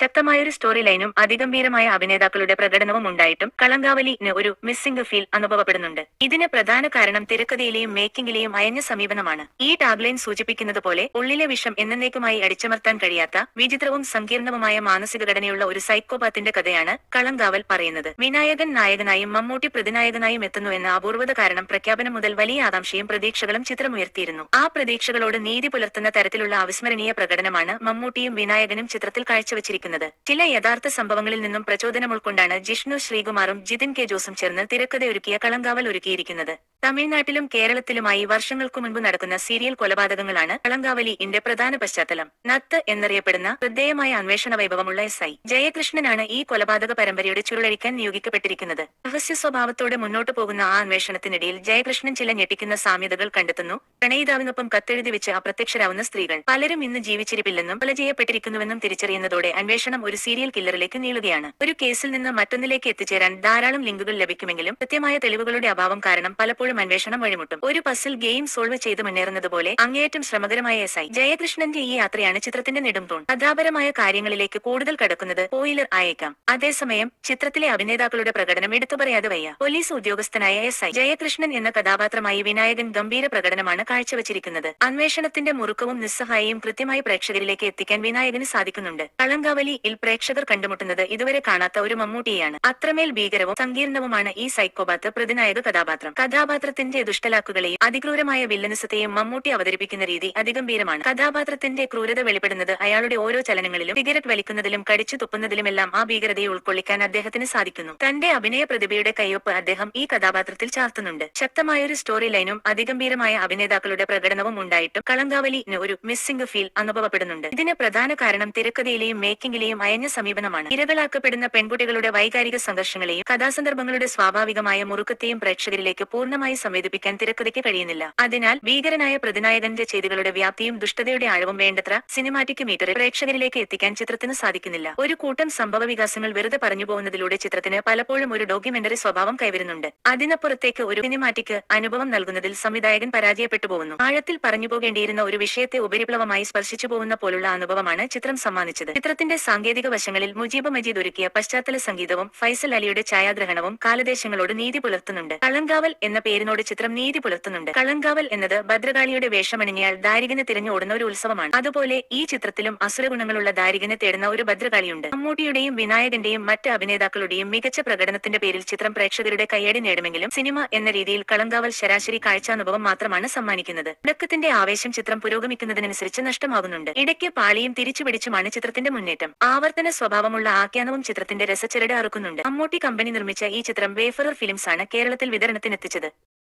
ശക്തമായൊരു സ്റ്റോറി ലൈനും അതിഗംഭീരമായ അഭിനേതാക്കളുടെ പ്രകടനവും ഉണ്ടായിട്ടും കളങ്കാവലിന് ഒരു മിസ്സിംഗ് ഫീൽ അനുഭവപ്പെടുന്നുണ്ട്. ഇതിന് പ്രധാന കാരണം തിരക്കഥയിലെയും മേക്കിംഗിലെയും അയഞ്ഞ സമീപനമാണ്. ഈ ടാഗ്ലൈൻ സൂചിപ്പിക്കുന്നത് പോലെ ഉള്ളിലെ വിഷം എന്നേക്കുമായി അടിച്ചമർത്താൻ കഴിയാത്ത വിചിത്രവും സങ്കീർണവുമായ മാനസിക ഘടനയുള്ള ഒരു സൈക്കോപാത്തിന്റെ കഥയാണ് കളങ്കാവൽ പറയുന്നത്. വിനായകൻ നായകനായും മമ്മൂട്ടി പ്രതിനായകനായും എത്തുന്നുവെന്ന അപൂർവത കാരണം പ്രഖ്യാപനം മുതൽ വലിയ ആകാംക്ഷയും പ്രതീക്ഷകളും ചിത്രമുയർത്തിയിരുന്നു. ആ പ്രതീക്ഷകളോട് നീതി പുലർത്തുന്ന തരത്തിലുള്ള അവിസ്മരണീയ പ്രകടനമാണ് മമ്മൂട്ടിയും വിനായകനും ചിത്രത്തിൽ കാഴ്ചവച്ചിരിക്കുന്നത്. ചില യഥാർത്ഥ സംഭവങ്ങളിൽ നിന്നും പ്രചോദനം ഉൾക്കൊണ്ടാണ് ജിഷ്ണു ശ്രീകുമാറും ജിതിൻ കെ ജോസും ചേർന്ന് തിരക്കഥയൊരുക്കിയ കളങ്കാവൽ ഒരുക്കിയിരിക്കുന്നത്. തമിഴ്നാട്ടിലും കേരളത്തിലുമായി വർഷങ്ങൾക്കു മുൻപ് നടക്കുന്ന സീരിയൽ കൊലപാതകങ്ങളാണ് കളങ്കാവലിന്റെ പ്രധാന പശ്ചാത്തലം. നത്ത് എന്നറിയപ്പെടുന്ന ശ്രദ്ധേയമായ അന്വേഷണ വൈഭവമുള്ള SI ജയകൃഷ്ണനാണ് ഈ കൊലപാതക പരമ്പരയുടെ ചുരുളഴിക്കാൻ നിയോഗിക്കപ്പെട്ടിരിക്കുന്നത്. രഹസ്യ സ്വഭാവത്തോടെ മുന്നോട്ടു പോകുന്ന ആ അന്വേഷണത്തിനിടയിൽ ജയകൃഷ്ണൻ ചില ഞെട്ടിക്കുന്ന സാമ്യതകൾ കണ്ടെത്തുന്നു. പ്രണയിതാവിനൊപ്പം കത്തെഴുതി വെച്ച് അപ്രത്യക്ഷരാവുന്ന സ്ത്രീകൾ പലരും ഇന്ന് ജീവിച്ചിരിപ്പില്ലെന്നും കൊല ചെയ്യപ്പെട്ടിരിക്കുന്നുവെന്നും തിരിച്ചറിയുന്നതോടെ അന്വേഷണം ഒരു സീരിയൽ കില്ലറിലേക്ക് നീളുകയാണ്. ഒരു കേസിൽ നിന്ന് മറ്റൊന്നിലേക്ക് എത്തിച്ചേരാൻ ധാരാളം ലിങ്കുകൾ ലഭിക്കുമെങ്കിലും കൃത്യമായ തെളിവുകളുടെ അഭാവം കാരണം പലപ്പോഴും അന്വേഷണം വഴിമുട്ടും. ഒരു പസിൽ ഗെയിം സോൾവ് ചെയ്ത് മുന്നേറുന്നത് പോലെ അങ്ങേയറ്റം ശ്രമകരമായ SI ജയകൃഷ്ണന്റെ ഈ യാത്രയാണ് ചിത്രത്തിന്റെ നെടുംതൂൺ. കഥാപരമായ കാര്യങ്ങളിലേക്ക് കൂടുതൽ കടക്കുന്നത് സ്പോയിലർ ആയേക്കാം. അതേസമയം ചിത്രത്തിലെ അഭിനേതാക്കളുടെ പ്രകടനം എടുത്തുപറയാതെ വയ്യ. പോലീസ് ഉദ്യോഗസ്ഥനായ SI ജയകൃഷ്ണൻ എന്ന കഥാപാത്രമായി വിനായകൻ ഗംഭീര പ്രകടനമാണ് കാഴ്ചവച്ചിരിക്കുന്നത്. അന്വേഷണത്തിന്റെ മുറുക്കവും നിസ്സഹായയും കൃത്യമായി പ്രേക്ഷകരിലേക്ക് എത്തിക്കാൻ വിനായകന് സാധിക്കുന്നുണ്ട്. കളങ്കാവലിയിൽ പ്രേക്ഷകർ കണ്ടുമുട്ടുന്നത് ഇതുവരെ കാണാത്ത ഒരു മമ്മൂട്ടിയെയാണ്. അത്രമേൽ ഭീകരവും സങ്കീർണവുമാണ് ഈ സൈക്കോപാത്ത് പ്രതിനായക കഥാപാത്രം. കഥാപാത്രത്തിന്റെ ദുഷ്ടലാക്കുകളെയും അതിക്രൂരമായ വില്ലനിസത്തെയും മമ്മൂട്ടി അവതരിപ്പിക്കുന്ന രീതി അതിഗംഭീരമാണ്. കഥാപാത്രത്തിന്റെ ക്രൂരത വെളിപ്പെടുന്നത് അയാളുടെ ഓരോ ചലനങ്ങളിലും. സിഗരറ്റ് വലിക്കുന്നതിലും കടിച്ചു തുപ്പുന്നതിലുമെല്ലാം ആ ഭീകരതയെ ഉൾക്കൊള്ളിക്കാൻ അദ്ദേഹത്തിന് സാധിക്കുന്നു. തന്റെ അഭിനയ പ്രതിഭയുടെ കയ്യൊപ്പ് അദ്ദേഹം ഈ കഥാപാത്രത്തിൽ ചാർത്തുന്നുണ്ട്. ശക്തമായൊരു സ്റ്റോറി ലൈനും അതിഗംഭീരമായ അഭിനേതാക്കളുടെ പ്രകടനവും ഉണ്ടായിട്ടും കളങ്കാവലിന് ഒരു മിസ്സിംഗ് ഫീൽ അനുഭവപ്പെടുന്നുണ്ട്. ഇതിന് പ്രധാന കാരണം തിരക്കഥയിലെയും മേക്കിംഗിലെയും അയഞ്ഞ സമീപനമാണ്. ഇരകളാക്കപ്പെടുന്ന പെൺകുട്ടികളുടെ വൈകാരിക സംഘർഷങ്ങളെയും കഥാസന്ദർഭങ്ങളുടെ സ്വാഭാവികമായ മുറുക്കത്തെയും പ്രേക്ഷകരിലേക്ക് പൂർണ്ണമായി സംവേദിപ്പിക്കാൻ തിരക്കഥയ്ക്ക് കഴിയുന്നില്ല. അതിനാൽ ഭീകരനായ പ്രതിനായകന്റെ ചെയ്തികളുടെ വ്യാപ്തിയും ദുഷ്ടതയുടെ ആഴവും വേണ്ടത്ര സിനിമാറ്റിക് മീറ്ററിൽ പ്രേക്ഷകരിലേക്ക് എത്തിക്കാൻ ചിത്രത്തിന് സാധിക്കുന്നില്ല. ഒരു കൂട്ടം സംഭവവികാസങ്ങൾ വെറുതെ പറഞ്ഞുപോകുന്നതിലൂടെ ചിത്രത്തിന് പലപ്പോഴും ഒരു ഡോക്യുമെന്ററി സ്വഭാവം കൈവരുന്നുണ്ട്. അതിനപ്പുറത്തേക്ക് ഒരു സിനിമാറ്റിക് അനുഭവം നൽകുന്നതിൽ സംവിധായകൻ പരാജയപ്പെട്ടു പോകുന്നു. ആഴത്തിൽ പറഞ്ഞുപോകേണ്ടിയിരുന്ന ഒരു വിഷയത്തെ ഉപരിപ്ലവമായി സ്പർശിച്ചു പോകുന്ന പോലുള്ള അനുഭവമാണ് ചിത്രം സമ്മാനിച്ചത്. ചിത്രത്തിന്റെ സാങ്കേതിക വശങ്ങളിൽ മുജീബ് മജീദ് ഒരുക്കിയ പശ്ചാത്തല സംഗീതവും ഫൈസൽ അലിയുടെ ഛായാഗ്രഹണവും കാലദേശങ്ങളോട് നീതി പുലർത്തുന്നുണ്ട്. കളങ്കാവൽ എന്ന പേരിനോട് ചിത്രം നീതി പുലർത്തുന്നുണ്ട്. കളങ്കാവൽ എന്നത് ഭദ്രകാളിയുടെ വേഷമണിഞ്ഞയാൾ ദാരികനെ തിരഞ്ഞു ഓടുന്ന ഒരു ഉത്സവമാണ്. അതുപോലെ ഈ ചിത്രത്തിലും അസുരഗുണങ്ങളുള്ള ദാരികനെ തേടുന്ന ഒരു ഭദ്രകാളിയുണ്ട്. മമ്മൂട്ടിയുടെയും വിനായകന്റെയും മറ്റ് അഭിനേതാക്കളുടെയും മികച്ച പ്രകടനത്തിന്റെ പേരിൽ ചിത്രം പ്രേക്ഷകരുടെ കയ്യടി നേടുമെങ്കിലും സിനിമ എന്ന രീതിയിൽ കളങ്കാവൽ ശരാശരി കാഴ്ചാനുഭവം മാത്രമാണ് സമ്മാനിക്കുന്നത്. തുടക്കത്തിന്റെ ആവേശം ചിത്രം പുരോഗമിക്കുന്നതിനനുസരിച്ച് നഷ്ടമാകുന്നുണ്ട്. ഇടയ്ക്ക് പാളിയും തിരിച്ചുപിടിച്ചുമാണ് ചിത്രത്തിന്റെ മുന്നേറ്റം. ആവർത്തന സ്വഭാവമുള്ള ആഖ്യാനവും ചിത്രത്തിന്റെ രസച്ചരട് അറുക്കുന്നുണ്ട്. മമ്മൂട്ടി കമ്പനി നിർമ്മിച്ച ഈ ചിത്രം വേഫറർ ഫിലിംസ് ആണ് കേരളത്തിൽ വിതരണത്തിനെത്തിച്ചത്.